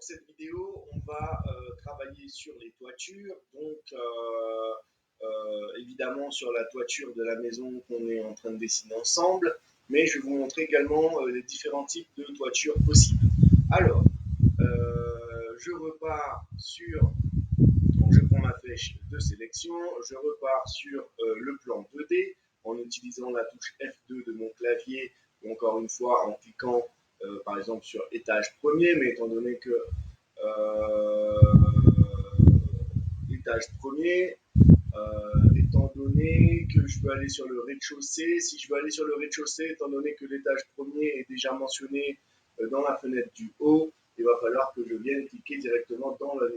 cette vidéo, on va travailler sur les toitures, donc évidemment sur la toiture de la maison qu'on est en train de dessiner ensemble, mais je vais vous montrer également les différents types de toitures possibles. Alors, je repars sur, donc je prends ma flèche de sélection, je repars sur le plan 2D en utilisant la touche F2 de mon clavier, ou encore une fois en cliquant par exemple sur étage premier, mais étant donné que étage premier, étant donné que je veux aller sur le rez-de-chaussée, si je veux aller sur le rez-de-chaussée, étant donné que l'étage premier est déjà mentionné dans la fenêtre du haut, il va falloir que je vienne cliquer directement dans le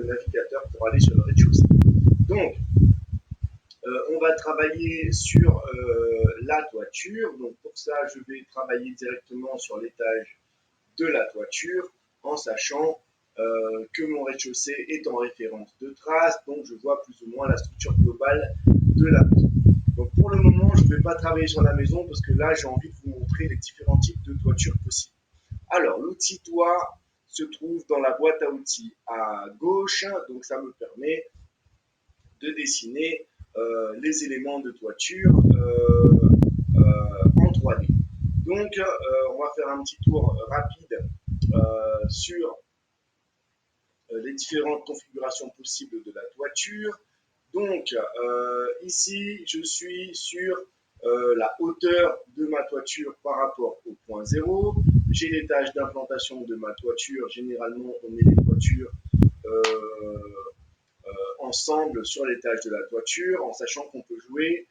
navigateur pour aller sur le rez-de-chaussée. Donc, on va travailler sur la toiture. Donc pour ça, je vais travailler directement sur l'étage de la toiture en sachant que mon rez-de-chaussée est en référence de trace. Donc je vois plus ou moins la structure globale de la maison. Donc pour le moment, je ne vais pas travailler sur la maison parce que là, j'ai envie de vous montrer les différents types de toitures possibles. Alors, l'outil toit se trouve dans la boîte à outils à gauche. Donc ça me permet de dessiner les éléments de toiture en 3D. Donc, on va faire un petit tour rapide sur les différentes configurations possibles de la toiture. Donc, ici, je suis sur la hauteur de ma toiture par rapport au point 0. J'ai l'étage d'implantation de ma toiture. Généralement, on met les toitures ensemble sur l'étage de la toiture, en sachant qu'on peut jouer,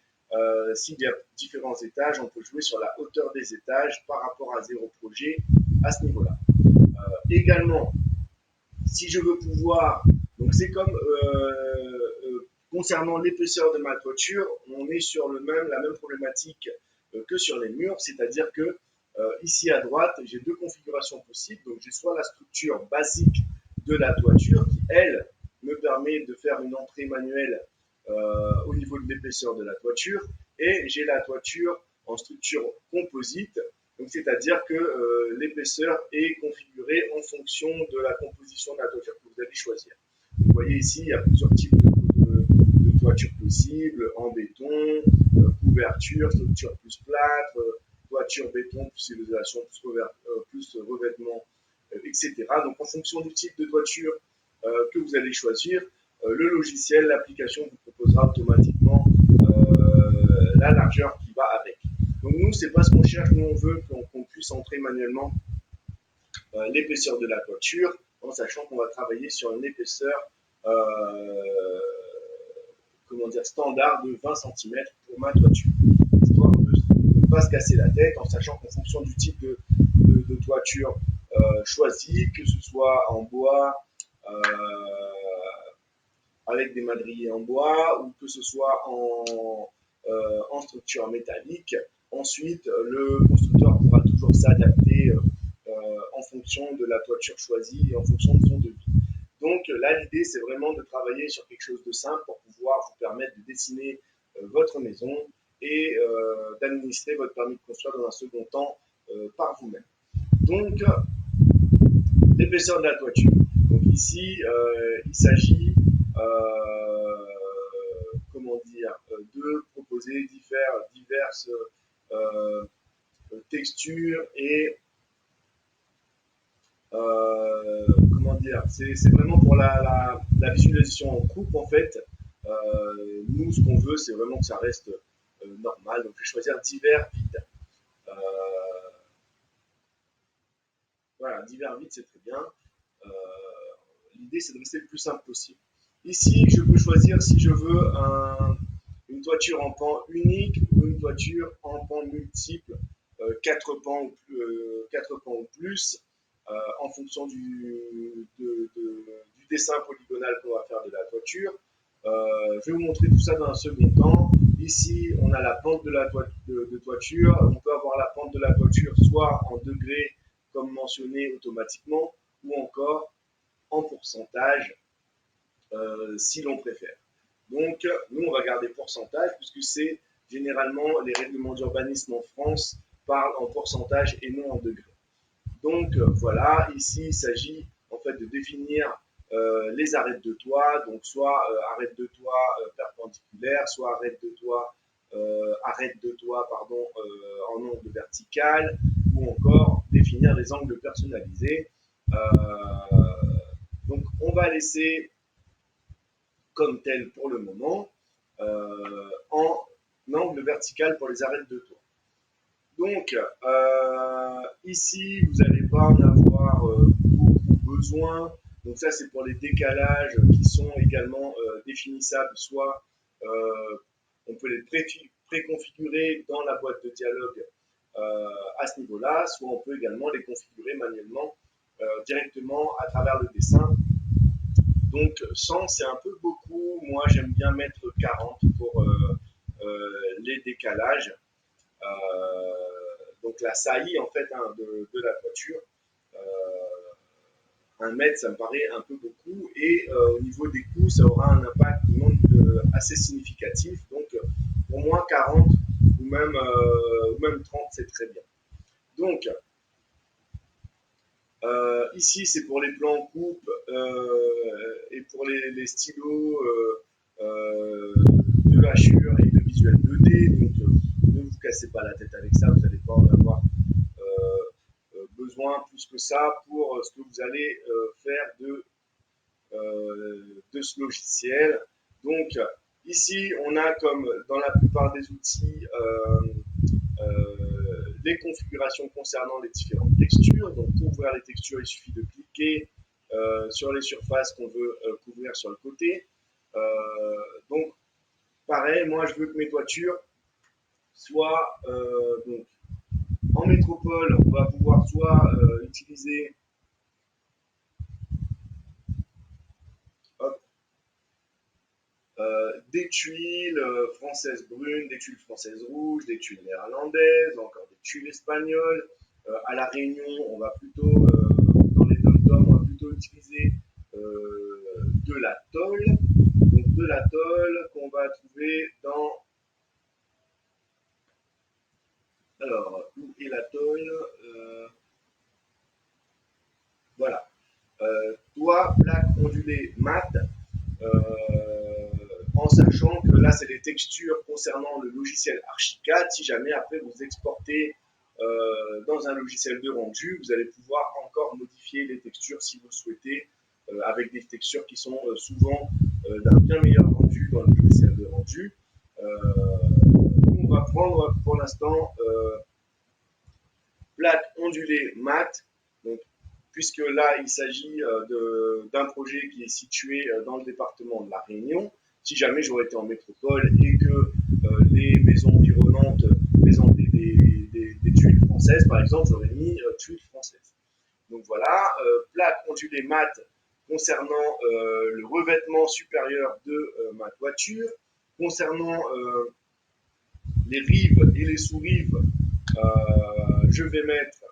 s'il y a différents étages, on peut jouer sur la hauteur des étages par rapport à zéro projet à ce niveau-là. Également, si je veux pouvoir, donc c'est comme concernant l'épaisseur de ma toiture, on est sur la même problématique que sur les murs, c'est-à-dire que ici à droite, j'ai deux configurations possibles. Donc j'ai soit la structure basique de la toiture qui, elle, me permet de faire une entrée manuelle au niveau de l'épaisseur de la toiture, et j'ai la toiture en structure composite, donc c'est-à-dire que l'épaisseur est configurée en fonction de la composition de la toiture que vous allez choisir. Vous voyez ici, il y a plusieurs types de toitures possibles, en béton, couverture, structure plus plâtre, toiture béton plus isolation plus revêtement, etc. Donc en fonction du type de toiture que vous allez choisir, le logiciel, l'application vous proposera automatiquement la largeur qui va avec. Donc nous, c'est pas ce qu'on cherche, nous on veut qu'on puisse entrer manuellement l'épaisseur de la toiture, en sachant qu'on va travailler sur une épaisseur standard de 20 cm pour ma toiture, histoire de ne pas se casser la tête, en sachant qu'en fonction du type de toiture choisie, que ce soit en bois, avec des madriers en bois, ou que ce soit en structure métallique. Ensuite, le constructeur pourra toujours s'adapter en fonction de la toiture choisie et en fonction de son devis. Donc là, l'idée, c'est vraiment de travailler sur quelque chose de simple pour pouvoir vous permettre de dessiner votre maison et d'administrer votre permis de construire dans un second temps par vous-même. Donc, l'épaisseur de la toiture. Donc ici, il s'agit de proposer diverses textures et c'est vraiment pour la visualisation en coupe en fait. Nous, ce qu'on veut, c'est vraiment que ça reste normal. Donc, je vais choisir divers vide. Voilà, divers vide, c'est très bien. L'idée, c'est de rester le plus simple possible. Ici, je peux choisir si je veux une toiture en pan unique ou une toiture en pan multiple, 4 pans ou plus, en fonction du dessin polygonal qu'on va faire de la toiture. Je vais vous montrer tout ça dans un second temps. Ici, on a la pente de toiture. On peut avoir la pente de la toiture soit en degrés, comme mentionné automatiquement, ou encore en pourcentage, si l'on préfère. Donc, nous, on va garder pourcentage, puisque c'est généralement les règlements d'urbanisme en France parlent en pourcentage et non en degrés. Donc, voilà, ici, il s'agit en fait de définir les arêtes de toit, donc soit arête de toit perpendiculaire, soit arête de toit pardon, en angle vertical, ou encore définir les angles personnalisés. Donc on va laisser comme tel pour le moment en angle vertical pour les arêtes de toit. Donc, ici, vous n'allez pas en avoir beaucoup besoin. Donc ça, c'est pour les décalages qui sont également définissables. Soit on peut les préconfigurer dans la boîte de dialogue à ce niveau-là, soit on peut également les configurer manuellement directement à travers le dessin. Donc 100, c'est un peu beaucoup. Moi, j'aime bien mettre 40 pour les décalages. Donc la saillie en fait de la toiture. 1 mètre, ça me paraît un peu beaucoup. Et au niveau des coûts, ça aura un impact assez significatif. Donc pour moi, 40 ou même 30, c'est très bien. Donc ici, c'est pour les plans en coupe et pour les stylos de hachure et de visuel 2D. Donc, ne vous cassez pas la tête avec ça, vous n'allez pas en avoir besoin plus que ça pour ce que vous allez faire de ce logiciel. Donc, ici, on a comme dans la plupart des outils les configurations concernant les différentes textures. Donc, pour ouvrir les textures, il suffit de cliquer sur les surfaces qu'on veut couvrir sur le côté. Donc, pareil, moi, je veux que mes toitures soient donc, en métropole. On va pouvoir soit utiliser hop, des tuiles françaises brunes, des tuiles françaises rouges, des tuiles néerlandaises, encore des tuiles espagnoles. À La Réunion, on va plutôt, dans les dom-toms, on va plutôt utiliser de la tôle. Donc de la tôle qu'on va trouver dans... Alors, où est la tôle Voilà. Toit, plaque, ondulée, mat. En sachant que là, c'est les textures concernant le logiciel Archicad. Si jamais après vous exportez dans un logiciel de rendu, vous allez pouvoir encore modifier les textures si vous le souhaitez, avec des textures qui sont souvent d'un bien meilleur rendu dans le logiciel de rendu. On va prendre pour l'instant plaque ondulée mat. Donc, puisque là, il s'agit d'un projet qui est situé dans le département de La Réunion. Si jamais j'aurais été en métropole et que les maisons environnantes présentaient des tuiles françaises, par exemple, j'aurais mis tuiles françaises. Donc voilà, plaque ondulée mat concernant le revêtement supérieur de ma toiture. Concernant les rives et les sous-rives, je vais mettre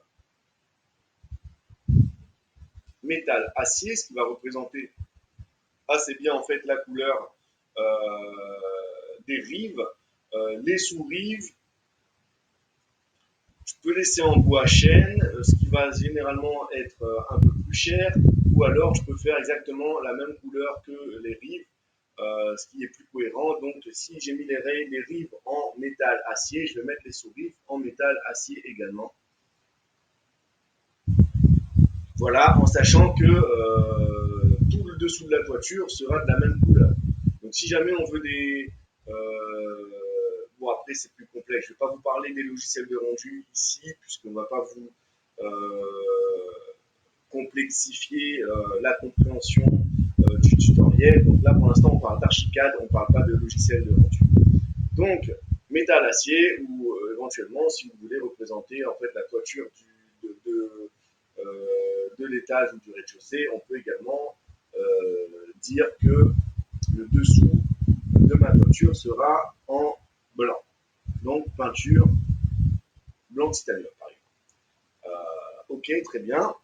métal acier, ce qui va représenter assez bien en fait la couleur des rives. Les sous-rives, je peux laisser en bois chêne, ce qui va généralement être un peu plus cher, ou alors je peux faire exactement la même couleur que les rives, ce qui est plus cohérent. Donc si j'ai mis les rives en métal acier, je vais mettre les sous-rives en métal acier également. Voilà, en sachant que tout le dessous de la toiture sera de la même couleur. Donc si jamais on veut des... bon après c'est plus complexe, je ne vais pas vous parler des logiciels de rendu ici, puisqu'on ne va pas vous complexifier la compréhension du tutoriel. Donc là pour l'instant on parle d'Archicad, on ne parle pas de logiciel de rendu. Donc métal acier, ou éventuellement si vous voulez représenter en fait la toiture de l'étage ou du rez-de-chaussée, on peut également dire que le dessous de ma toiture sera en blanc. Donc peinture blanc titanium par exemple. Ok, très bien.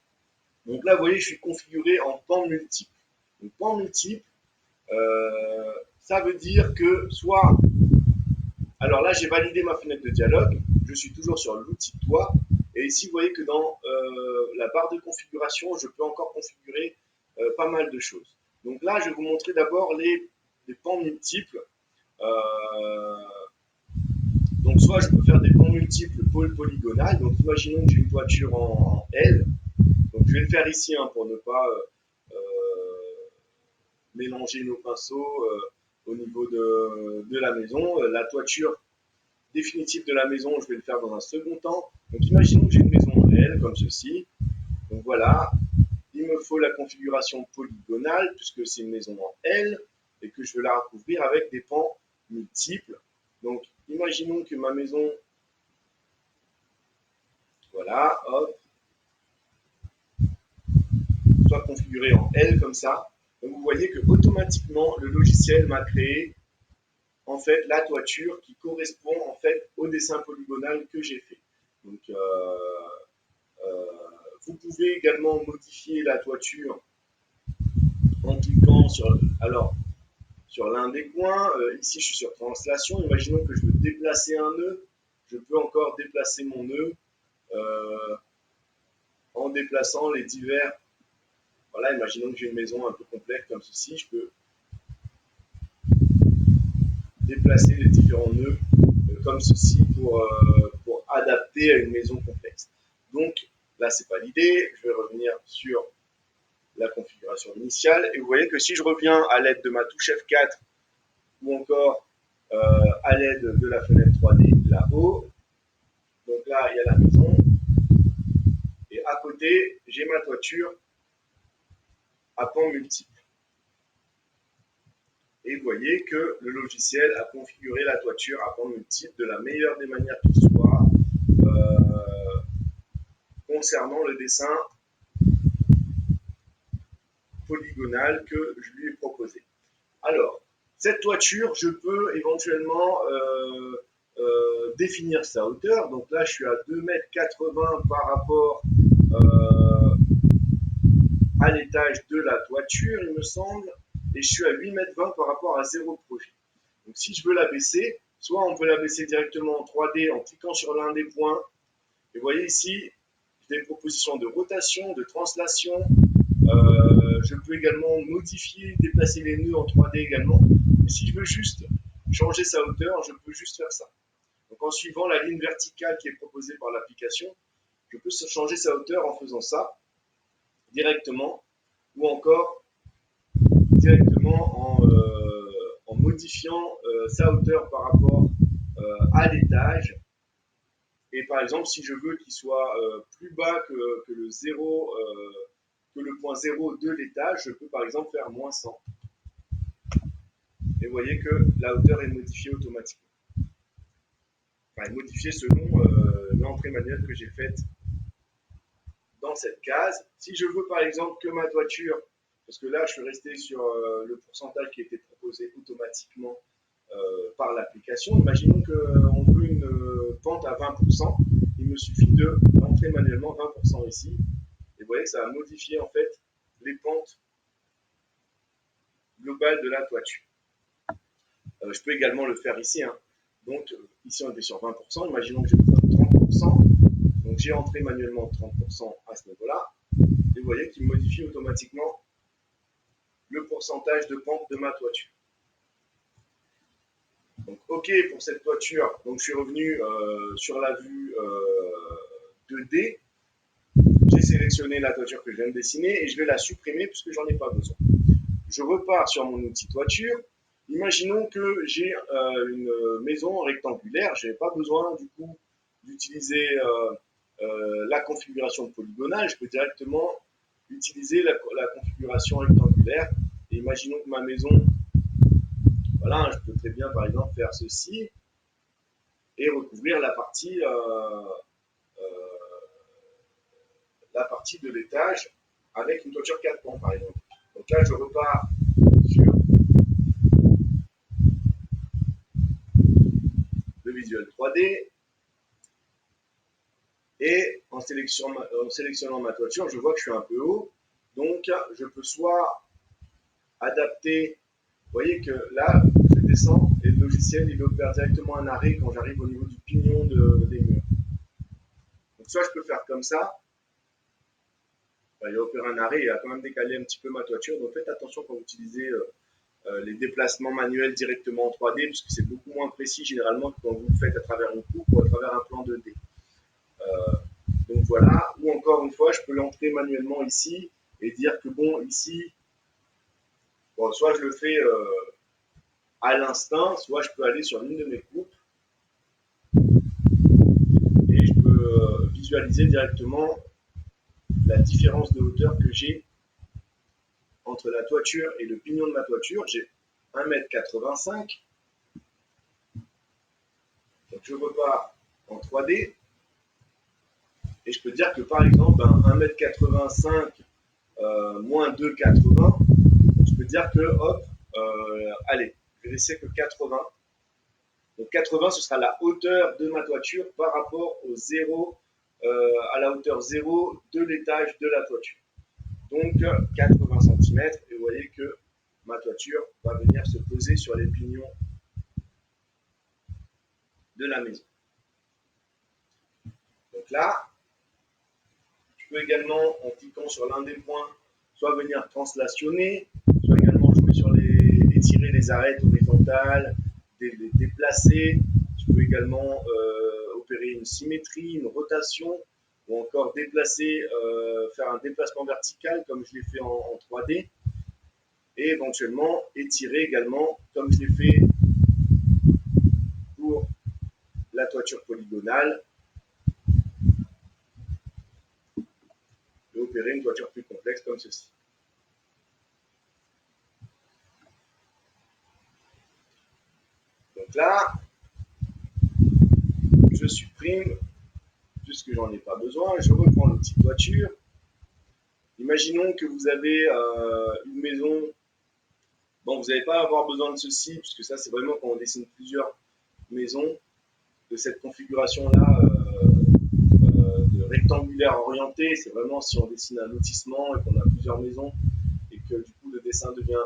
Donc là, vous voyez, je suis configuré en pan multiple. Donc pan multiple, ça veut dire que soit... Alors là, j'ai validé ma fenêtre de dialogue. Je suis toujours sur l'outil toit. Et ici, vous voyez que dans la barre de configuration, je peux encore configurer pas mal de choses. Donc là, je vais vous montrer d'abord les pans multiples. Euh, donc soit je peux faire des pans multiples polygonales. Donc imaginons que j'ai une toiture en L. Donc je vais le faire ici hein, pour ne pas mélanger nos pinceaux au niveau de la maison. La toiture définitive de la maison, je vais le faire dans un second temps. Donc imaginons que j'ai une maison en L comme ceci. Donc voilà, il me faut la configuration polygonale puisque c'est une maison en L et que je veux la recouvrir avec des pans multiples. Donc imaginons que ma maison, voilà, hop, soit configurée en L comme ça. Donc vous voyez que automatiquement le logiciel m'a créé en fait la toiture qui correspond en fait au dessin polygonal que j'ai fait. Donc vous pouvez également modifier la toiture en cliquant sur l'un des coins. Ici, je suis sur translation. Imaginons que je veux déplacer un nœud. Je peux encore déplacer mon nœud en déplaçant les divers. Voilà, imaginons que j'ai une maison un peu complexe comme ceci. Je peux déplacer les différents nœuds comme ceci pour adapter à une maison complexe. Donc là, c'est pas l'idée. Je vais revenir sur la configuration initiale. Et vous voyez que si je reviens à l'aide de ma touche F4 ou encore à l'aide de la fenêtre 3D là-haut, donc là, il y a la maison. Et à côté, j'ai ma toiture à pans multiples. Et vous voyez que le logiciel a configuré la toiture à pans multiples de la meilleure des manières qui soit concernant le dessin polygonal que je lui ai proposé. Alors, cette toiture, je peux éventuellement définir sa hauteur. Donc là, je suis à 2,80 m par rapport à l'étage de la toiture, il me semble, et je suis à 8,20 m par rapport à 0 projet. Donc si je veux la baisser, soit on peut la baisser directement en 3D en cliquant sur l'un des points. Et vous voyez ici, j'ai des propositions de rotation, de translation. Je peux également modifier, déplacer les nœuds en 3D également. Mais si je veux juste changer sa hauteur, je peux juste faire ça. Donc en suivant la ligne verticale qui est proposée par l'application, je peux changer sa hauteur en faisant ça directement ou encore directement en modifiant sa hauteur par rapport à l'étage. Et par exemple, si je veux qu'il soit plus bas que le 0, que le point 0 de l'étage, je peux par exemple faire moins 100. Et vous voyez que la hauteur est modifiée automatiquement. Enfin, modifiée selon l'entrée manuelle que j'ai faite dans cette case. Si je veux par exemple que ma toiture, parce que là je suis resté sur le pourcentage qui était proposé automatiquement par l'application, imaginons qu'on veut une pente à 20%, il me suffit d'entrer manuellement 20% ici, et vous voyez que ça va modifier en fait les pentes globales de la toiture. Je peux également le faire ici, hein. Donc ici on était sur 20%, imaginons que j'ai besoin de 30%, donc j'ai entré manuellement 30% à ce niveau-là, et vous voyez qu'il modifie automatiquement le pourcentage de pente de ma toiture. Donc OK pour cette toiture, donc je suis revenu sur la vue 2D, j'ai sélectionné la toiture que je viens de dessiner et je vais la supprimer puisque j'en ai pas besoin. Je repars sur mon outil toiture. Imaginons que j'ai une maison rectangulaire, je n'ai pas besoin du coup d'utiliser la configuration polygonale, je peux directement utiliser la configuration rectangulaire. Et imaginons que ma maison, voilà, je peux très bien par exemple faire ceci et recouvrir la partie de l'étage avec une toiture 4 pans par exemple. Donc là je repars sur le visuel 3D et en sélectionnant ma toiture, je vois que je suis un peu haut, donc je peux soit adapter, vous voyez que là je descends et le logiciel il opère directement un arrêt quand j'arrive au niveau du pignon des murs. Donc soit je peux faire comme ça. Il a opéré un arrêt, il a quand même décalé un petit peu ma toiture. Donc faites attention quand vous utilisez les déplacements manuels directement en 3D, parce que c'est beaucoup moins précis généralement que quand vous le faites à travers une coupe ou à travers un plan 2D. Donc voilà, ou encore une fois, je peux l'entrer manuellement ici et dire que bon, ici, bon, soit je le fais à l'instinct, soit je peux aller sur l'une de mes coupes et je peux visualiser directement la différence de hauteur que j'ai entre la toiture et le pignon de ma toiture. J'ai 1,85 m. Donc je repars en 3D et je peux dire que par exemple, 1,85 m moins 2,80 m, je peux dire que hop, allez, je vais laisser que 80. Donc 80, ce sera la hauteur de ma toiture par rapport au zéro, à la hauteur zéro de l'étage de la toiture. Donc 80 cm, et vous voyez que ma toiture va venir se poser sur les pignons de la maison. Donc là, je peux également, en cliquant sur l'un des points, soit venir translationner, soit également jouer sur étirer les arêtes horizontales, les déplacer. Je peux également opérer une symétrie, une rotation, ou encore déplacer, faire un déplacement vertical comme je l'ai fait en 3D, et éventuellement étirer également comme je l'ai fait pour la toiture polygonale, et opérer une toiture plus complexe comme ceci. Donc là, je supprime, puisque j'en ai pas besoin, je reprends l'outil toiture. Imaginons que vous avez une maison. Bon, vous n'allez pas avoir besoin de ceci, puisque ça, c'est vraiment quand on dessine plusieurs maisons, de cette configuration-là de rectangulaire orienté. C'est vraiment si on dessine un lotissement et qu'on a plusieurs maisons et que du coup le dessin devient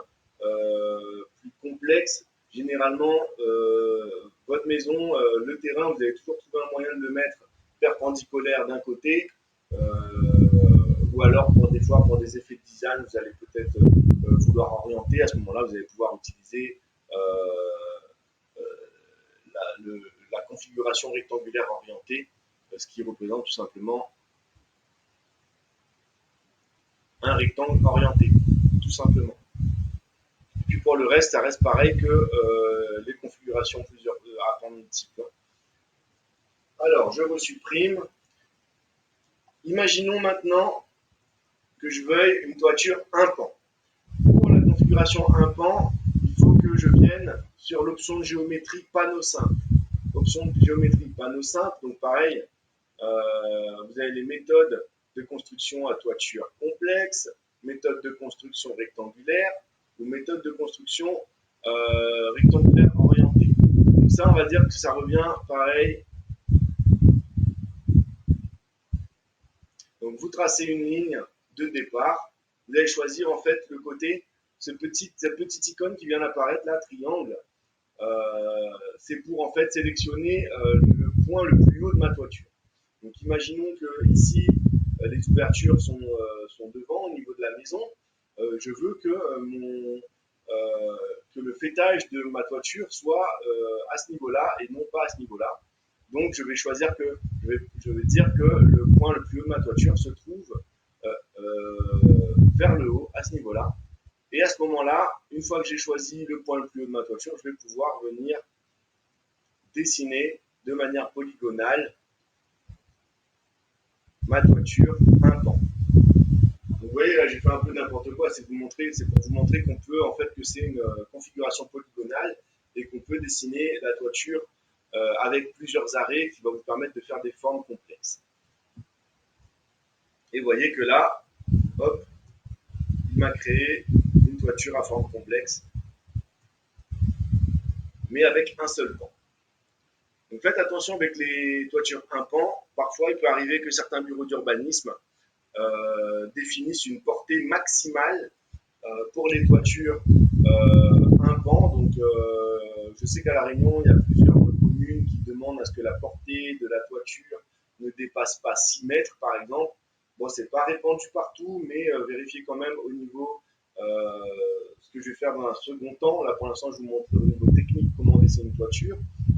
plus complexe. Généralement, votre maison, le terrain, vous allez toujours trouver un moyen de le mettre perpendiculaire d'un côté, ou alors pour des fois pour des effets de design, vous allez peut-être vouloir orienter. À ce moment-là, vous allez pouvoir utiliser la configuration rectangulaire orientée, ce qui représente tout simplement un rectangle orienté, tout simplement. Et puis pour le reste, ça reste pareil que les configurations plusieurs à prendre multiples. Alors, je resupprime. Imaginons maintenant que je veuille une toiture un pan. Pour la configuration un pan, il faut que je vienne sur l'option de géométrie panneau simple. Option de géométrie panneau simple, donc pareil, vous avez les méthodes de construction à toiture complexe, méthode de construction rectangulaire ou méthode de construction rectangulaire orientée. Donc ça, on va dire que ça revient pareil. Donc vous tracez une ligne de départ, vous allez choisir en fait le côté, cette petite icône qui vient d'apparaître là, triangle, c'est pour en fait sélectionner le point le plus haut de ma toiture. Donc imaginons que ici les ouvertures sont devant au niveau de la maison. Je veux que que le faîtage de ma toiture soit à ce niveau-là et non pas à ce niveau-là. Donc je vais choisir que je vais dire que le point le plus haut de ma toiture se trouve vers le haut à ce niveau-là. Et à ce moment-là, une fois que j'ai choisi le point le plus haut de ma toiture, je vais pouvoir venir dessiner de manière polygonale ma toiture un pan. Donc vous voyez, là j'ai fait un peu n'importe quoi, c'est pour vous montrer qu'on peut, en fait, que c'est une configuration polygonale et qu'on peut dessiner la toiture avec plusieurs arrêts qui va vous permettre de faire des formes complexes. Et vous voyez que là, hop, il m'a créé une toiture à forme complexe, mais avec un seul pan. Donc faites attention avec les toitures un pan. Parfois, il peut arriver que certains bureaux d'urbanisme définissent une portée maximale pour les toitures un pan. Donc, je sais qu'à La Réunion, il y a plusieurs communes qui demandent à ce que la portée de la toiture ne dépasse pas 6 mètres, par exemple. Bon, c'est pas répandu partout, mais vérifiez quand même au niveau, ce que je vais faire dans un second temps. Là, pour l'instant, je vous montre au niveau technique comment dessiner une toiture.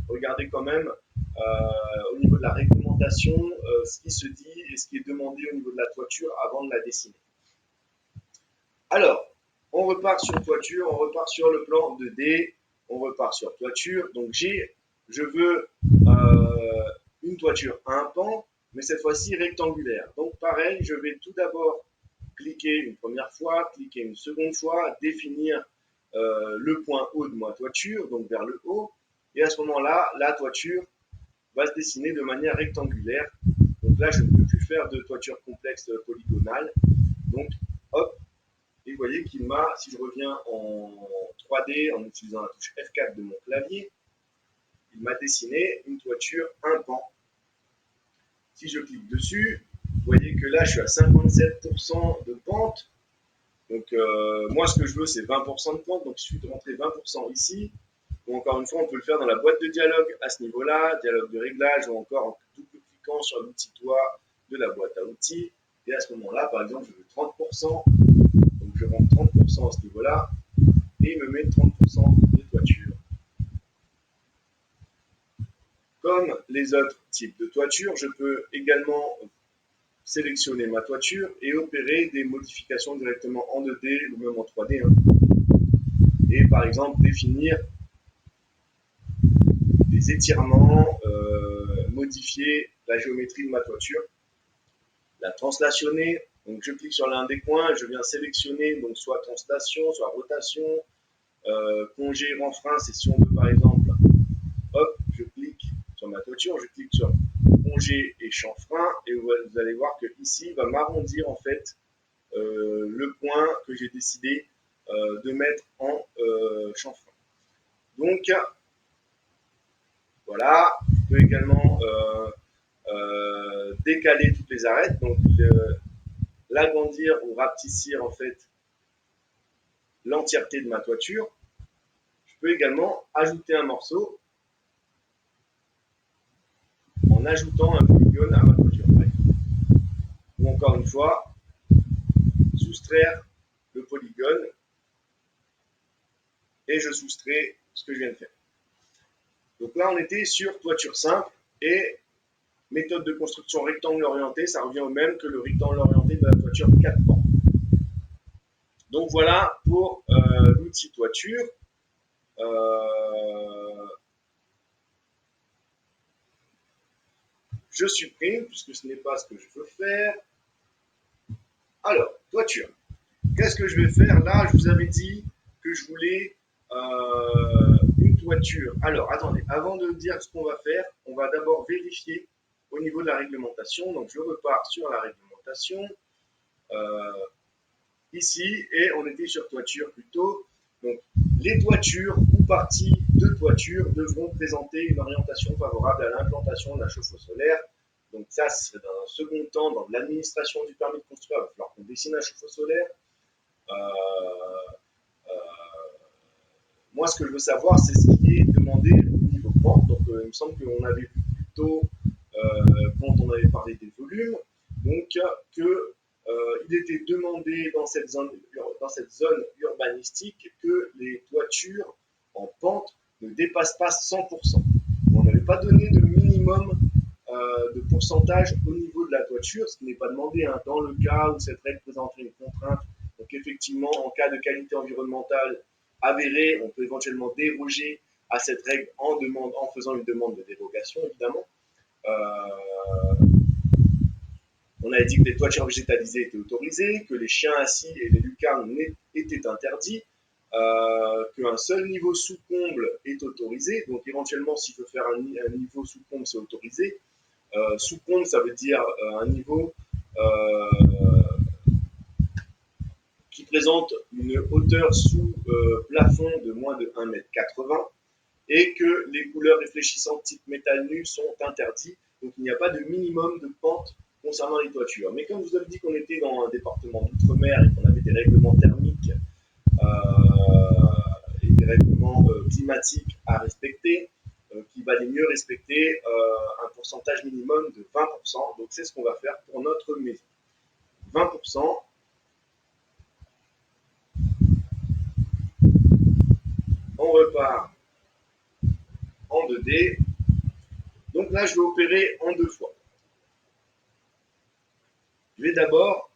Regardez quand même au niveau de la réglementation, ce qui se dit et ce qui est demandé au niveau de la toiture avant de la dessiner. Alors, on repart sur toiture, on repart sur le plan 2D, on repart sur toiture. Donc je veux une toiture à un pan, mais cette fois-ci rectangulaire. Donc pareil, je vais tout d'abord cliquer une première fois, cliquer une seconde fois, définir le point haut de ma toiture, donc vers le haut. Et à ce moment-là, la toiture va se dessiner de manière rectangulaire. Donc là, je ne peux plus faire de toiture complexe polygonale. Donc, hop, et vous voyez qu'il m'a, si je reviens en 3D en utilisant la touche F4 de mon clavier, il m'a dessiné une toiture un pan. Si je clique dessus, vous voyez que là, je suis à 57% de pente. Donc, moi, ce que je veux, c'est 20% de pente. Donc, il suffit de rentrer 20% ici. Ou encore une fois, on peut le faire dans la boîte de dialogue à ce niveau-là, dialogue de réglage, ou encore en double-cliquant sur le petit doigt de la boîte à outils. Et à ce moment-là, par exemple, je veux 30%. Donc, je rentre 30% à ce niveau-là. Et il me met 30% de toiture. Comme les autres types de toiture, je peux également sélectionner ma toiture et opérer des modifications directement en 2D ou même en 3D. Et par exemple, définir des étirements, modifier la géométrie de ma toiture, la translationner. Donc je clique sur l'un des coins, je viens sélectionner donc soit translation, soit rotation, congé, renfrein, c'est si on veut par exemple, hop, je clique sur ma toiture, je clique sur congé et chanfrein et vous allez voir que ici il va m'arrondir en fait le point que j'ai décidé de mettre en chanfrein. Donc voilà, je peux également décaler toutes les arêtes, donc l'agrandir ou rapetissir en fait l'entièreté de ma toiture. Je peux également ajouter un morceau en ajoutant un polygone à ma toiture. Ou encore une fois, soustraire le polygone et je soustrais ce que je viens de faire. Donc là, on était sur toiture simple et méthode de construction rectangle orienté, ça revient au même que le rectangle orienté de la toiture 4 pans. Donc voilà pour l'outil toiture. Je supprime puisque ce n'est pas ce que je veux faire. Alors, toiture. Qu'est-ce que je vais faire là? Je vous avais dit que je voulais une toiture. Alors, attendez, avant de dire ce qu'on va faire, on va d'abord vérifier au niveau de la réglementation. Donc, je repars sur la réglementation. Ici, et on était sur toiture plutôt. Donc, les toitures ou parties de toiture devront présenter une orientation favorable à l'implantation de la chauffe-eau solaire. Donc ça, c'est dans un second temps, dans l'administration du permis de construire, il va falloir qu'on dessine un chauffe-eau solaire. Moi, ce que je veux savoir, c'est ce qui est demandé au niveau pente. Donc, il me semble qu'on avait vu plus tôt, quand on avait parlé des volumes, donc que il était demandé dans cette zone urbanistique que les toitures en pente ne dépassent pas 100%. On n'avait pas donné de minimum de pourcentage au niveau de la toiture, ce qui n'est pas demandé dans le cas où cette règle présenterait une contrainte. Donc effectivement, en cas de qualité environnementale avérée, on peut éventuellement déroger à cette règle en faisant une demande de dérogation, évidemment. On avait dit que les toitures végétalisées étaient autorisées, que les chiens assis et les lucarnes étaient interdits, qu'un seul niveau sous comble est autorisé. Donc éventuellement, s'il faut faire un niveau sous comble, c'est autorisé. Sous comble, ça veut dire un niveau qui présente une hauteur sous plafond de moins de 1,80 m et que les couleurs réfléchissantes type métal nu sont interdites. Donc il n'y a pas de minimum de pente concernant les toitures. Mais comme je vous avais dit qu'on était dans un département d'outre-mer et qu'on avait des règlements thermiques et des règlements climatiques à respecter, qui il va mieux respecter un pourcentage minimum de 20%. Donc c'est ce qu'on va faire pour notre maison. 20%. On repart en 2D. Donc là, je vais opérer en 2 fois. Je vais d'abord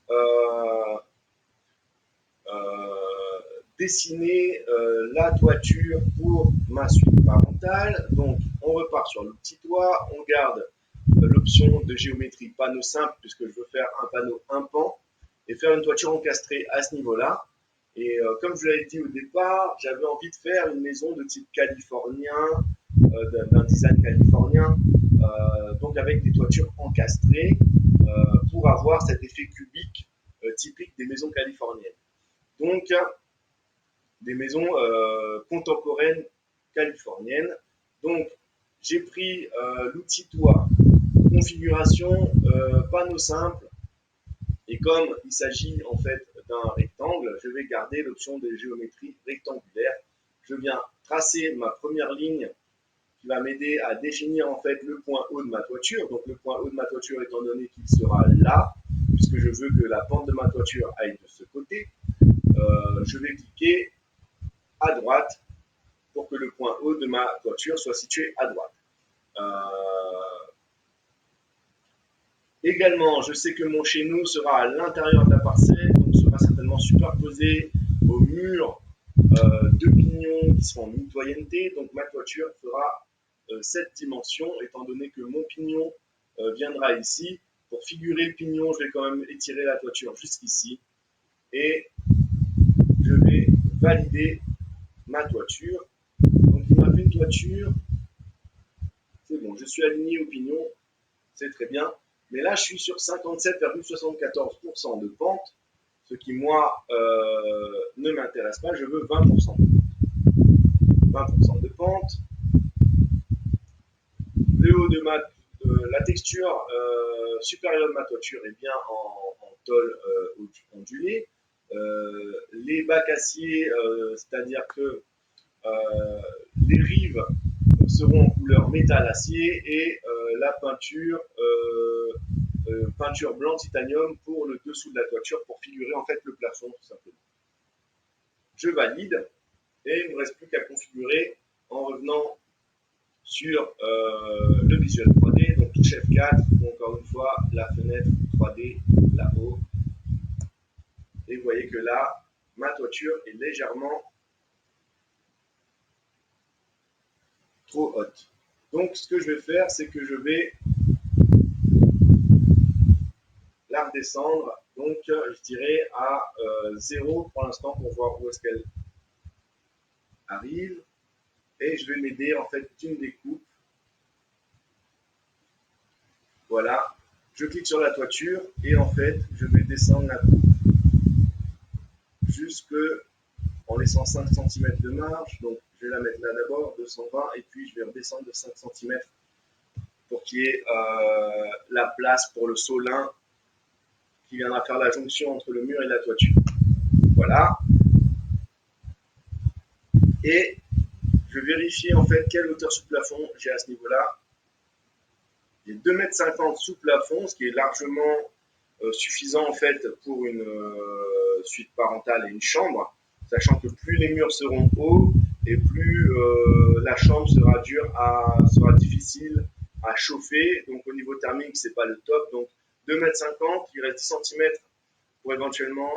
dessiner la toiture pour ma suite parentale. Donc, on repart sur le petit toit, on garde l'option de géométrie panneau simple puisque je veux faire un panneau un pan et faire une toiture encastrée à ce niveau-là. Et comme je l'avais dit au départ, j'avais envie de faire une maison de type californien, d'un design californien, donc avec des toitures encastrées pour avoir cet effet cubique typique des maisons californiennes. Donc, des maisons contemporaines californiennes. Donc, j'ai pris l'outil toit, configuration panneau simple, et comme il s'agit en fait d'un rectangle, je vais garder l'option de géométrie rectangulaire. Je viens tracer ma première ligne qui va m'aider à définir en fait le point haut de ma toiture. Donc le point haut de ma toiture, étant donné qu'il sera là, puisque je veux que la pente de ma toiture aille de ce côté, je vais cliquer à droite pour que le point haut de ma toiture soit situé à droite. Également, je sais que mon chez nous sera à l'intérieur de la parcelle, donc sera certainement superposé au mur de pignons qui seront mitoyennetés. Donc ma toiture fera cette dimension, étant donné que mon pignon viendra ici. Pour figurer le pignon, je vais quand même étirer la toiture jusqu'ici. Et je vais valider ma toiture. Donc il m'a fait une toiture. C'est bon, je suis aligné au pignon. C'est très bien. Mais là, je suis sur 57,74% de pente, ce qui, moi, ne m'intéresse pas. Je veux 20% de pente. 20% de pente. Le haut de la texture supérieure de ma toiture est bien en tôle ondulée. Les bacs acier, c'est-à-dire que les rives seront en couleur métal acier et la peinture peinture blanc titanium pour le dessous de la toiture pour figurer en fait le plafond tout simplement. Je valide et il ne me reste plus qu'à configurer en revenant sur le visuel 3D, donc touche F4 ou encore une fois la fenêtre 3D là-haut. Et vous voyez que là, ma toiture est légèrement trop haute. Donc ce que je vais faire, c'est que je vais la redescendre, donc je dirais à 0 pour l'instant pour voir où est-ce qu'elle arrive. Et je vais m'aider en fait d'une découpe. Voilà, je clique sur la toiture et en fait je vais descendre la coupe jusque en laissant 5 cm de marge. Donc je vais la mettre là d'abord, 220, et puis je vais redescendre de 5 cm pour qu'il y ait la place pour le solin qui viendra faire la jonction entre le mur et la toiture. Voilà. Et je vérifie en fait quelle hauteur sous plafond j'ai à ce niveau-là. J'ai 2,50 m sous plafond, ce qui est largement suffisant en fait pour une suite parentale et une chambre, sachant que plus les murs seront hauts et plus la chambre sera difficile à chauffer. Donc au niveau thermique, c'est pas le top. Donc 2,50 m, il reste 10 cm pour éventuellement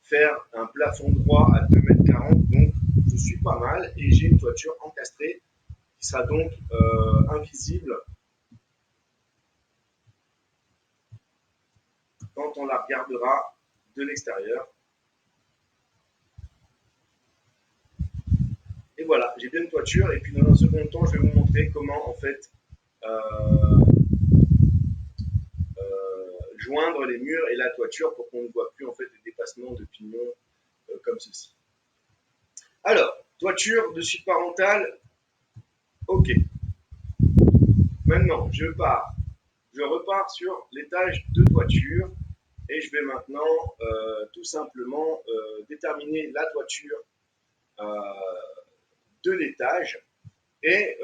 faire un plafond droit à 2,40 m. Donc je suis pas mal et j'ai une toiture encastrée qui sera donc invisible quand on la regardera de l'extérieur. Et voilà, j'ai bien une toiture. Et puis dans un second temps, je vais vous montrer comment en fait joindre les murs et la toiture pour qu'on ne voit plus en fait des dépassements de pignons comme ceci. Alors, toiture de suite parentale, ok. Maintenant, je repars sur l'étage de toiture et je vais maintenant tout simplement déterminer la toiture de l'étage. Et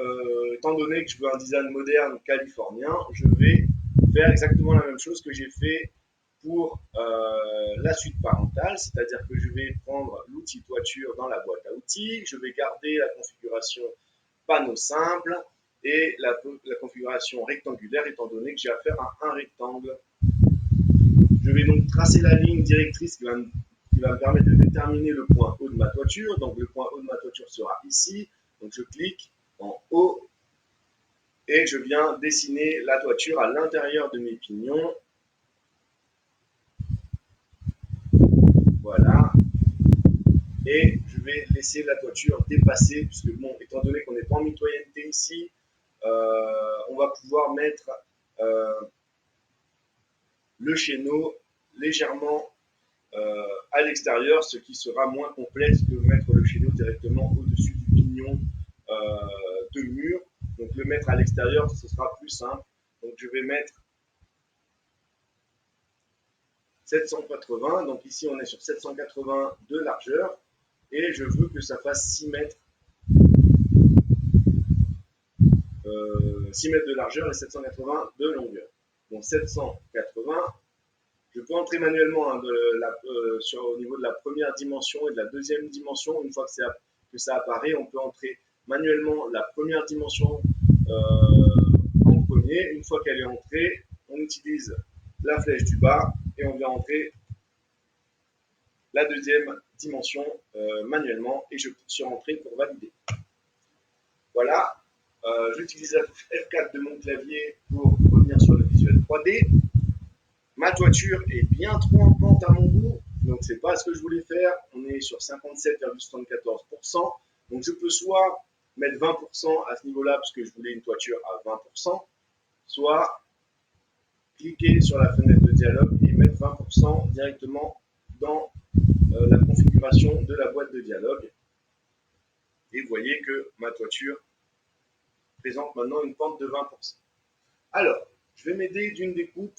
étant donné que je veux un design moderne californien, je vais faire exactement la même chose que j'ai fait pour la suite parentale, c'est-à-dire que je vais prendre l'outil toiture dans la boîte à outils, je vais garder la configuration panneau simple et la configuration rectangulaire étant donné que j'ai affaire à un rectangle. Je vais donc tracer la ligne directrice qui va me permettre de déterminer le point haut de ma toiture. Donc le point haut de ma toiture sera ici. Donc je clique en haut et je viens dessiner la toiture à l'intérieur de mes pignons. Voilà. Et je vais laisser la toiture dépasser, puisque bon, étant donné qu'on n'est pas en mitoyenneté ici, on va pouvoir mettre le chéneau légèrement à l'extérieur, ce qui sera moins complexe que mettre le chéneau directement au-dessus du pignon de mur. Donc le mettre à l'extérieur, ce sera plus simple. Donc je vais mettre 780, donc ici on est sur 780 de largeur, et je veux que ça fasse 6 mètres, 6 mètres de largeur et 780 de longueur. Donc 780, je peux entrer manuellement hein, au niveau de la première dimension et de la deuxième dimension. Une fois que ça apparaît, on peut entrer manuellement la première dimension en premier. Une fois qu'elle est entrée, on utilise la flèche du bas et on vient entrer la deuxième dimension manuellement et je clique sur Entrée pour valider. Voilà, j'utilise la touche F4 de mon clavier pour revenir sur le visuel 3D. Ma toiture est bien trop en pente à mon goût, donc c'est pas ce que je voulais faire. On est sur 57,74%. Donc je peux soit mettre 20% à ce niveau-là, parce que je voulais une toiture à 20%, soit cliquer sur la fenêtre de dialogue et mettre 20% directement dans la configuration de la boîte de dialogue. Et vous voyez que ma toiture présente maintenant une pente de 20%. Alors, je vais m'aider d'une découpe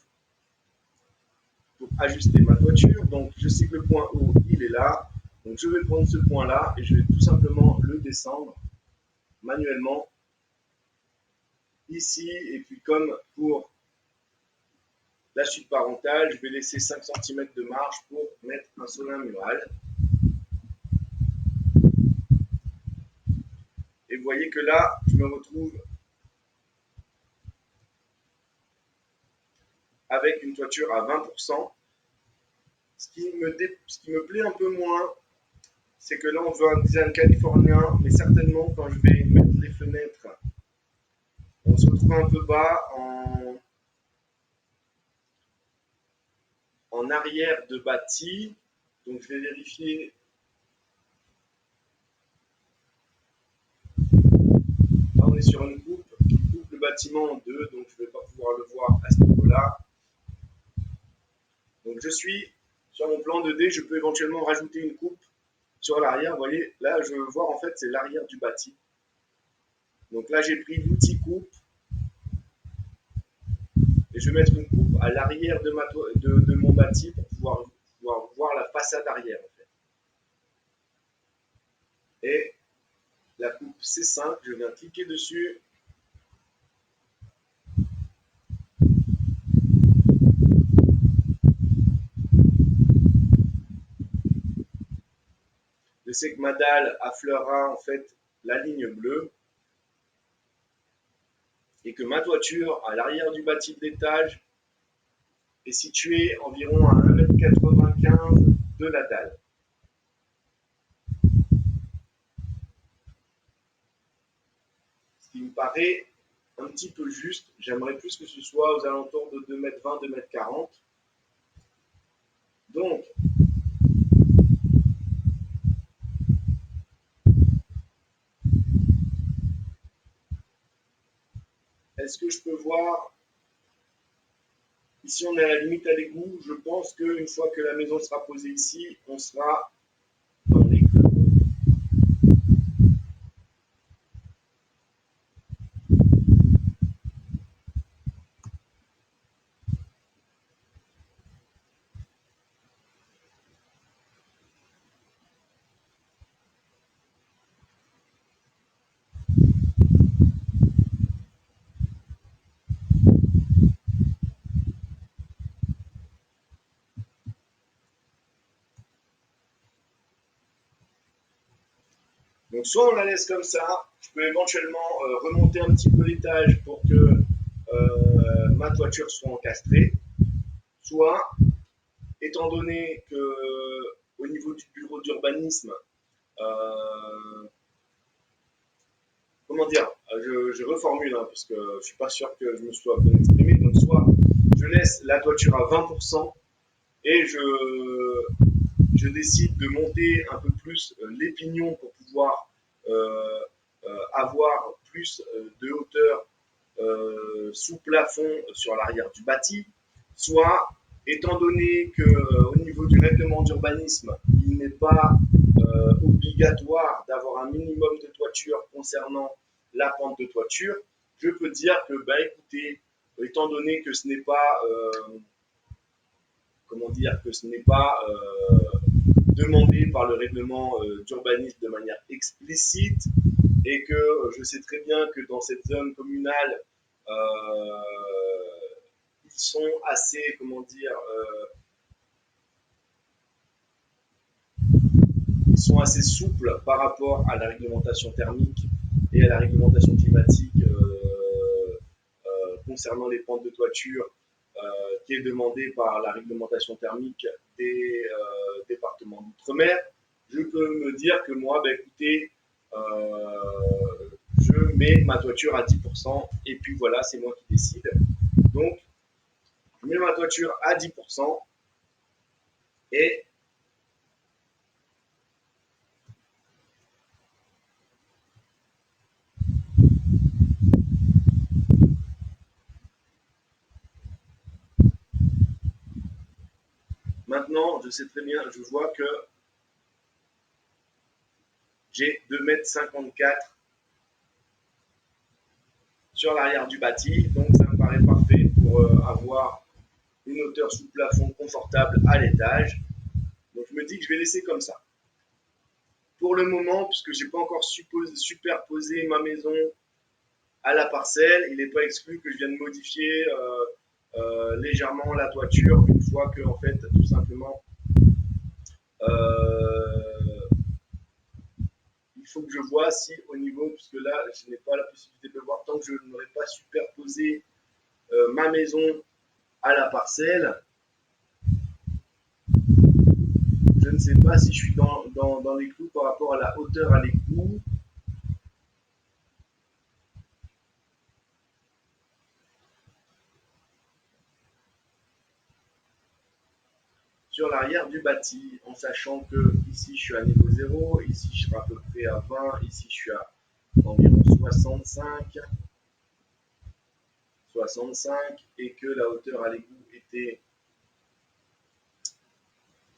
pour ajuster ma toiture. Donc, je sais que le point haut, il est là. Donc, je vais prendre ce point-là et je vais tout simplement le descendre manuellement ici. Et puis, comme pour la suite parentale, je vais laisser 5 cm de marge pour mettre un solin mural. Et vous voyez que là, je me retrouve avec une toiture à 20%. Ce qui me plaît un peu moins, c'est que là, on veut un design californien, mais certainement, quand je vais mettre les fenêtres, on se retrouve un peu bas en arrière de bâti. Donc, je vais vérifier. Là, on est sur une coupe qui coupe le bâtiment en deux, donc je ne vais pas pouvoir le voir à ce niveau-là. Donc, je suis sur mon plan 2D, je peux éventuellement rajouter une coupe sur l'arrière. Vous voyez, là, je veux voir, en fait, c'est l'arrière du bâti. Donc là, j'ai pris l'outil coupe et je vais mettre une coupe à l'arrière de mon bâti pour pouvoir voir la façade arrière. En fait. Et la coupe, c'est simple, je viens cliquer dessus. Je sais que ma dalle affleurera en fait la ligne bleue et que ma toiture à l'arrière du bâti de l'étage est située environ à 1,95 m de la dalle. Ce qui me paraît un petit peu juste. J'aimerais plus que ce soit aux alentours de 2,20 m, 2,40 m. Donc, est-ce que je peux voir, ici on est à la limite à l'égout, je pense qu'une fois que la maison sera posée ici, on sera dans les clous. soit on la laisse comme ça, je peux éventuellement remonter un petit peu l'étage pour que ma toiture soit encastrée, soit, étant donné que au niveau du bureau d'urbanisme, comment dire, je reformule, hein, parce que je suis pas sûr que je me sois bien exprimé, donc soit je laisse la toiture à 20% et je décide de monter un peu plus les pignons pour pouvoir avoir plus de hauteur sous plafond sur l'arrière du bâti, soit, étant donné que au niveau du règlement d'urbanisme, il n'est pas obligatoire d'avoir un minimum de toiture concernant la pente de toiture, je peux dire que, bah, écoutez, étant donné que ce n'est pas, comment dire, que ce n'est pas demandé par le règlement d'urbanisme de manière explicite, et que je sais très bien que dans cette zone communale, euh, ils sont assez, comment dire, ils sont assez souples par rapport à la réglementation thermique et à la réglementation climatique concernant les pentes de toiture qui est demandée par la réglementation thermique des départements d'outre-mer. Je peux me dire que moi, ben, écoutez, je mets ma toiture à 10% et puis voilà, c'est moi qui décide. Donc, je mets ma toiture à 10% et maintenant, je sais très bien, je vois que j'ai 2,54 m sur l'arrière du bâti, donc ça me paraît parfait pour avoir une hauteur sous plafond confortable à l'étage. Donc je me dis que je vais laisser comme ça. Pour le moment, puisque je n'ai pas encore superposé ma maison à la parcelle, il n'est pas exclu que je vienne modifier légèrement la toiture une fois que, en fait, tout simplement, euh, il faut que je vois si au niveau, puisque là, je n'ai pas la possibilité de le voir tant que je n'aurai pas superposé ma maison à la parcelle. Je ne sais pas si je suis dans les clous par rapport à la hauteur à l'égout. Sur l'arrière du bâti, en sachant que ici je suis à niveau 0, ici je serai à peu près à 20, ici je suis à environ 65, et que la hauteur à l'égout était,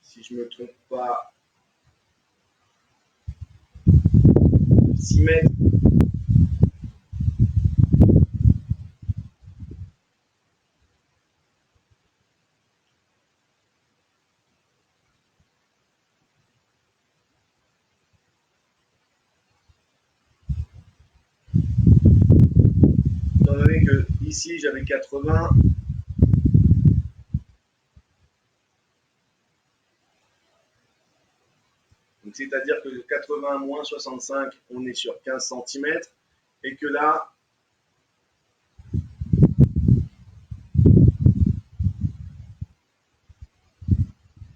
si je ne me trompe pas, 6 mètres. Étant donné que ici j'avais 80, donc c'est-à-dire que 80 moins 65, on est sur 15 cm, et que là,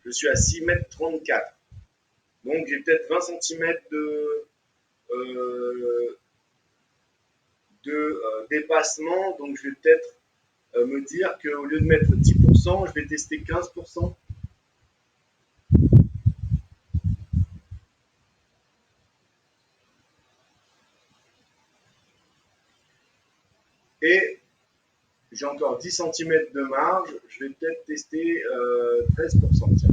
je suis à 6 mètres 34. Donc j'ai peut-être 20 cm euh, de dépassement, donc je vais peut-être me dire qu'au lieu de mettre 10%, je vais tester 15%. Et j'ai encore 10 cm de marge, je vais peut-être tester 13%. Tiens.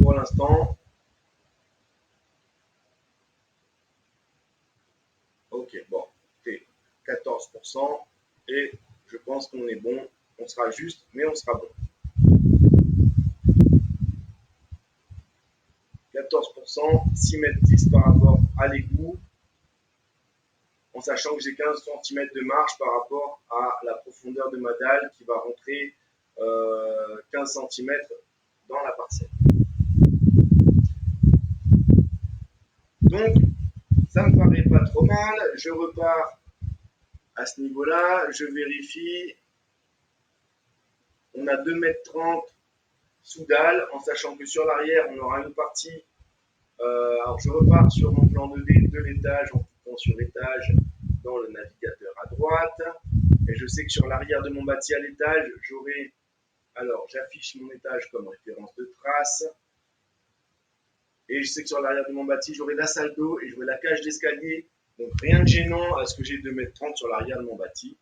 Pour l'instant, ok, bon, c'est 14%, et je pense qu'on est bon, on sera juste, mais on sera bon. 14%, 6 mètres 10 par rapport à l'égout, en sachant que j'ai 15 cm de marge par rapport à la profondeur de ma dalle qui va rentrer 15 cm dans la parcelle. Donc, ça me paraît pas trop mal. Je repars à ce niveau-là. Je vérifie. On a 2,30 m sous dalle, en sachant que sur l'arrière, on aura une partie. Alors, je repars sur mon plan 2D de l'étage en cliquant sur étage dans le navigateur à droite. Et je sais que sur l'arrière de mon bâti à l'étage, j'aurai. Alors, j'affiche mon étage comme référence de trace. Et je sais que sur l'arrière de mon bâti, j'aurai la salle d'eau et j'aurai la cage d'escalier. Donc, rien de gênant à ce que j'ai 2,30 m sur l'arrière de mon bâti.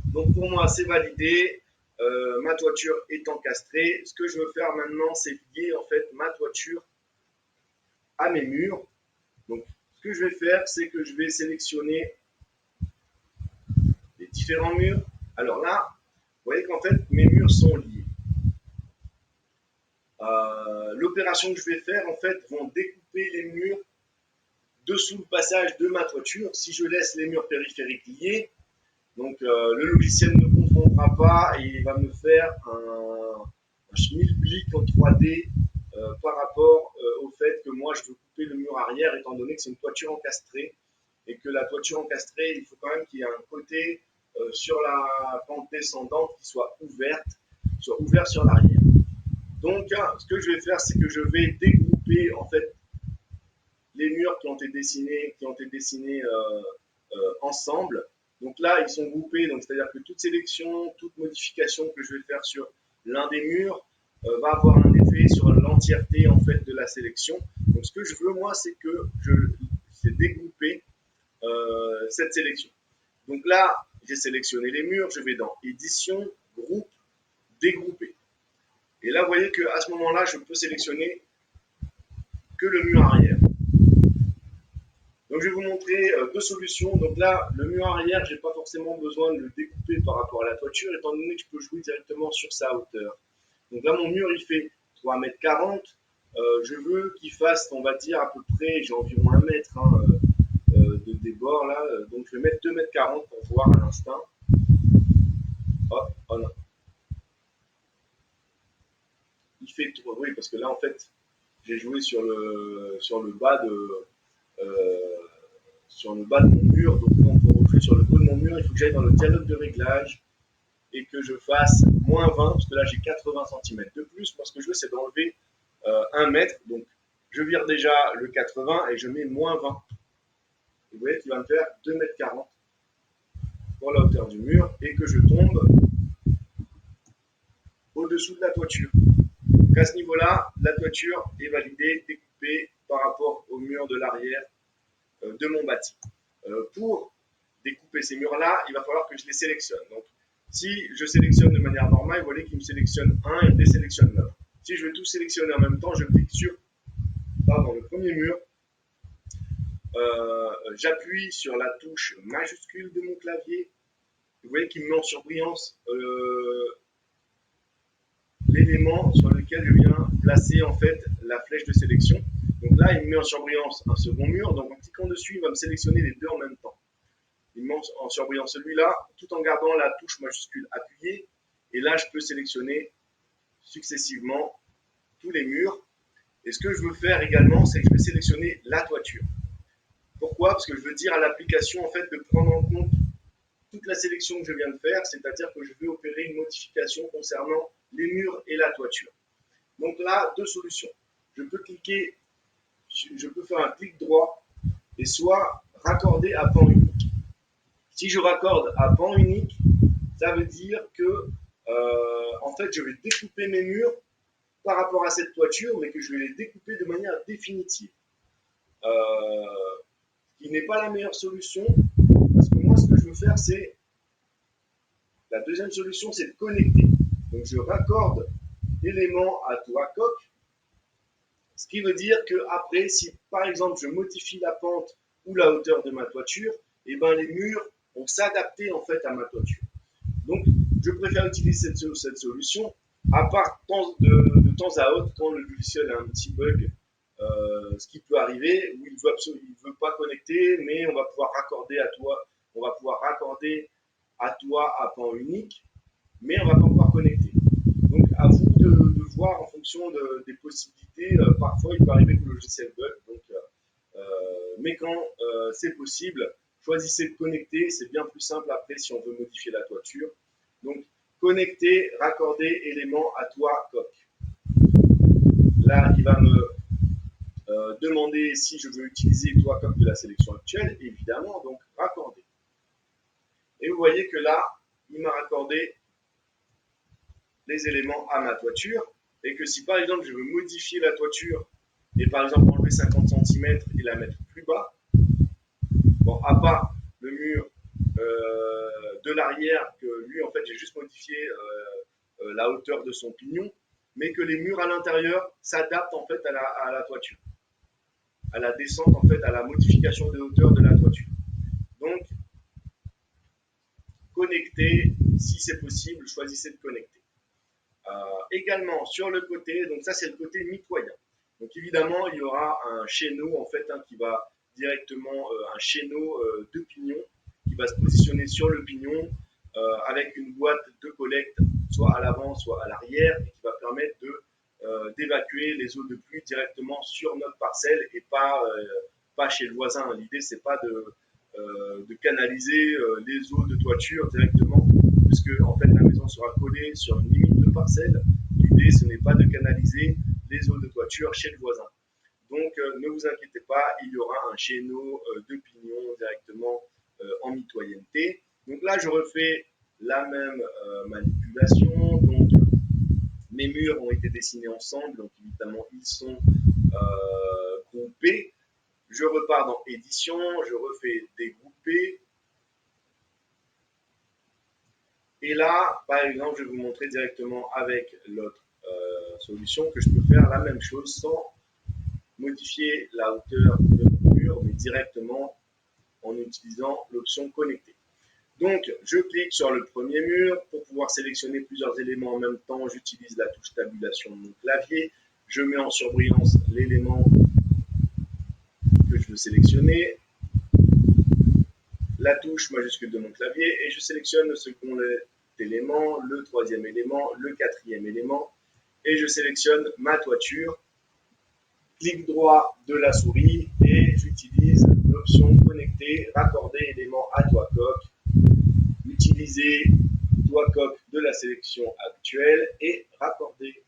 Donc, pour moi, c'est validé. Ma toiture est encastrée. Ce que je veux faire maintenant, c'est lier en fait ma toiture à mes murs. Donc, ce que je vais faire, c'est que je vais sélectionner les différents murs. Alors là, vous voyez qu'en fait, mes murs sont liés. L'opération que je vais faire, en fait, vont découper les murs dessous le passage de ma toiture. Si je laisse les murs périphériques liés, donc le logiciel ne confondra pas et il va me faire un schmilblick en 3D par rapport au fait que moi je veux couper le mur arrière étant donné que c'est une toiture encastrée et que la toiture encastrée, il faut quand même qu'il y ait un côté sur la pente descendante qui soit ouvert sur l'arrière. Donc, ce que je vais faire, c'est que je vais dégrouper en fait les murs qui ont été dessinés ensemble. Donc là, ils sont groupés, donc c'est-à-dire que toute sélection, toute modification que je vais faire sur l'un des murs va avoir un effet sur l'entièreté en fait de la sélection. Donc ce que je veux moi, c'est que c'est dégrouper cette sélection. Donc là, j'ai sélectionné les murs, je vais dans édition, groupe, dégrouper. Et là, vous voyez qu'à ce moment-là, je peux sélectionner que le mur arrière. Donc je vais vous montrer deux solutions. Donc là, le mur arrière, je n'ai pas forcément besoin de le découper par rapport à la toiture, étant donné que je peux jouer directement sur sa hauteur. Donc là, mon mur, il fait 3,40 m. Je veux qu'il fasse, on va dire, à peu près, j'ai environ 1 mètre de débord là. Donc je vais mettre 2,40 m pour voir à l'instant. Hop, oh non. Il fait, oui, parce que là, en fait, j'ai joué sur le bas de mon mur. Donc non, pour jouer sur le haut de mon mur, il faut que j'aille dans le dialogue de réglage et que je fasse moins 20, parce que là j'ai 80 cm de plus. Moi, ce que je veux, c'est d'enlever 1 mètre. Donc je vire déjà le 80 et je mets moins 20. Et vous voyez qu'il va me faire 2,40 m pour la hauteur du mur et que je tombe au-dessous de la toiture. Donc à ce niveau-là, la toiture est validée, découpée par rapport au mur de l'arrière de mon bâti. Pour découper ces murs-là, il va falloir que je les sélectionne. Donc, si je sélectionne de manière normale, vous voyez qu'il me sélectionne un et me désélectionne l'autre. Si je veux tout sélectionner en même temps, je clique sur le premier mur. J'appuie sur la touche majuscule de mon clavier. Vous voyez qu'il me met en surbrillance l'élément sur lequel je viens placer en fait la flèche de sélection. Donc là, il me met en surbrillance un second mur. Donc en cliquant dessus, il va me sélectionner les deux en même temps. Il me met en surbrillance celui-là, tout en gardant la touche majuscule appuyée. Et là, je peux sélectionner successivement tous les murs. Et ce que je veux faire également, c'est que je vais sélectionner la toiture. Pourquoi? Parce que je veux dire à l'application en fait de prendre en compte toute la sélection que je viens de faire, c'est-à-dire que je vais opérer une modification concernant les murs et la toiture. Donc là, deux solutions. Je peux faire un clic droit et soit raccorder à pan unique. Si je raccorde à pan unique, ça veut dire que en fait, je vais découper mes murs par rapport à cette toiture, mais que je vais les découper de manière définitive. Ce qui n'est pas la meilleure solution, parce que moi, ce que je veux faire, c'est la deuxième solution, c'est de connecter. Donc, je raccorde l'élément à toit coque, ce qui veut dire que après, si par exemple je modifie la pente ou la hauteur de ma toiture, et ben les murs vont s'adapter en fait à ma toiture. Donc, je préfère utiliser cette solution, à part de temps à autre, quand le logiciel a un petit bug, ce qui peut arriver, où il ne veut pas connecter, mais on va pouvoir raccorder à toit à pan unique, mais on ne va pas pouvoir connecter. Donc, à vous de voir en fonction des possibilités. Parfois, il peut arriver que le logiciel bug. Donc, mais quand c'est possible, choisissez de connecter, c'est bien plus simple après si on veut modifier la toiture. Donc, connecter, raccorder élément à toit coque. Là, il va me demander si je veux utiliser toit coque de la sélection actuelle, évidemment, donc raccorder. Et vous voyez que là, il m'a raccordé les éléments à ma toiture, et que si par exemple je veux modifier la toiture, et par exemple enlever 50 cm et la mettre plus bas, bon, à part le mur de l'arrière, que lui en fait j'ai juste modifié la hauteur de son pignon, mais que les murs à l'intérieur s'adaptent en fait à la toiture, à la descente en fait, à la modification de hauteur de la toiture. Donc, connecter, si c'est possible, choisissez de connecter. Également sur le côté, donc ça c'est le côté mitoyen. Donc évidemment il y aura un chéneau en fait qui va directement, un chéneau de pignon qui va se positionner sur le pignon avec une boîte de collecte soit à l'avant soit à l'arrière et qui va permettre d'évacuer les eaux de pluie directement sur notre parcelle et pas chez le voisin. L'idée c'est pas de canaliser les eaux de toiture directement, puisque en fait la maison sera collée sur une limite de parcelle. L'idée ce n'est pas de canaliser les eaux de toiture chez le voisin. Donc ne vous inquiétez pas, il y aura un chéneau de pignons directement en mitoyenneté. Donc là je refais la même manipulation. Donc mes murs ont été dessinés ensemble, donc évidemment ils sont groupés. Je repars dans édition, je refais dégrouper. Et là, par exemple, je vais vous montrer directement avec l'autre solution que je peux faire la même chose sans modifier la hauteur de mon mur, mais directement en utilisant l'option connecter. Donc, je clique sur le premier mur. Pour pouvoir sélectionner plusieurs éléments en même temps, j'utilise la touche tabulation de mon clavier. Je mets en surbrillance l'élément que je veux sélectionner, la touche majuscule de mon clavier, et je sélectionne le second élément, le troisième élément, le quatrième élément, et je sélectionne ma toiture. Clic droit de la souris et j'utilise l'option connecter, raccorder élément à toit coque, utiliser toit coque de la sélection actuelle et raccorder.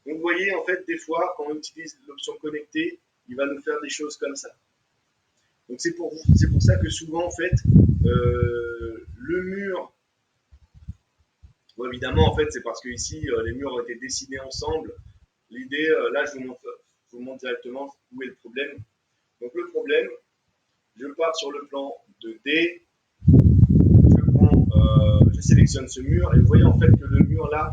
Donc vous voyez en fait des fois quand on utilise l'option connecter, il va nous faire des choses comme ça. Donc c'est pour ça que souvent en fait le mur, bon, évidemment en fait c'est parce que ici les murs ont été dessinés ensemble. L'idée, là je vous montre directement où est le problème. Donc le problème, je pars sur le plan 2D, je sélectionne ce mur et vous voyez en fait que le mur là,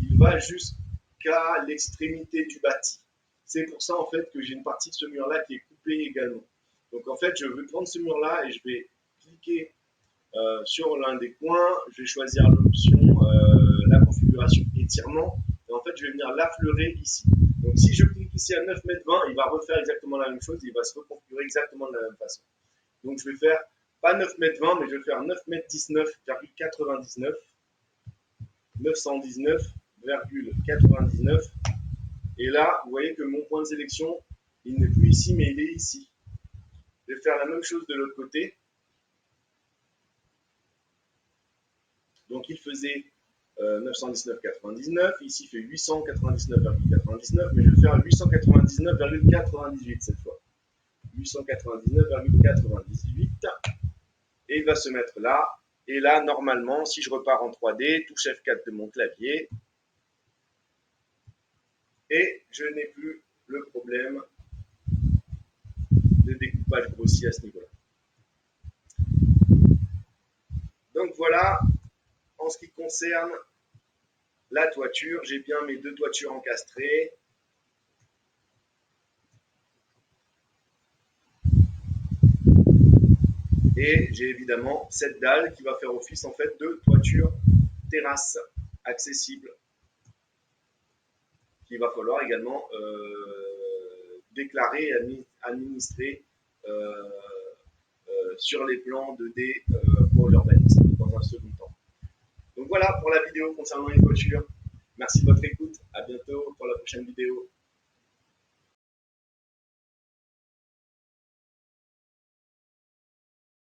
il va jusqu'à l'extrémité du bâti. C'est pour ça en fait que j'ai une partie de ce mur là qui est coupée également. Donc en fait je vais prendre ce mur là et je vais cliquer sur l'un des coins, je vais choisir l'option la configuration étirement et en fait je vais venir l'affleurer ici. Donc si je clique ici à 9,20 m, il va refaire exactement la même chose, il va se reconfigurer exactement de la même façon. Donc je vais faire pas 9,20 m, mais je vais faire 9,19,99 m, 919,99. Et là, vous voyez que mon point de sélection, il n'est plus ici, mais il est ici. Je vais faire la même chose de l'autre côté. Donc il faisait 919,99, ici il fait 899,99, mais je vais faire 899,98 cette fois. 899,98 et il va se mettre là. Et là, normalement, si je repars en 3D, touche F4 de mon clavier, et je n'ai plus le problème de découpage grossier à ce niveau-là. Donc voilà, en ce qui concerne la toiture, j'ai bien mes deux toitures encastrées. Et j'ai évidemment cette dalle qui va faire office en fait de toiture terrasse accessible, qu'il va falloir également déclarer et administrer sur les plans 2D pour l'urbanisme dans un second temps. Donc voilà pour la vidéo concernant les toitures. Merci de votre écoute. À bientôt pour la prochaine vidéo.